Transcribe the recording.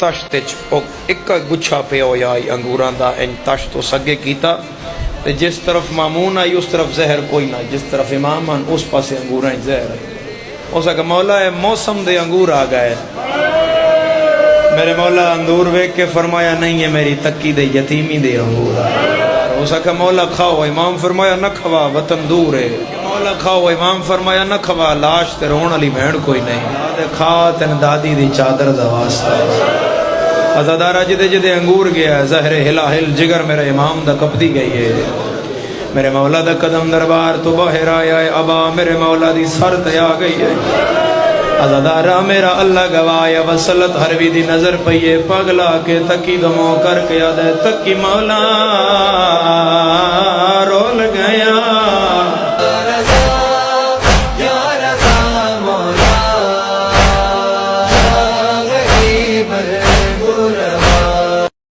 تشت ایک گچھا پہ ہویا انگوراں دا ان تشت تو سگے کیتا تے جس طرف مامون آئی اس طرف زہر کوئی نہ، جس طرف امام آن اس پاسے انگوراں زہر آئی. اس کہ مولا ہے موسم دے انگور آ گئے. میرے مولا اندور ویک کے فرمایا نہیں ہے میری تکی دے یتیمی دے انگور آ گئے. اس کہ مولا کھاؤ، امام فرمایا نہ کھوا وطن دور ہے. مولا کھاؤ، امام فرمایا نہ کھوا لاش تے رون علی بہن کوئی نہیں. کھا تین دادی دی چادر دا واسطہ. ازادارہ جدے جدے انگور گیا ہے زہر ہلا ہل جگر میرے امام دا کپدی گئی ہے. میرے مولا دا قدم دربار تو باہر آیا ہے. ابا میرے مولا دی سر تے آ گئی ہے. ازادارہ میرا اللہ گوایا وصلت حروی دی نظر پئیے پگلا کے تکی دمو کر کے آدھے تکی مولا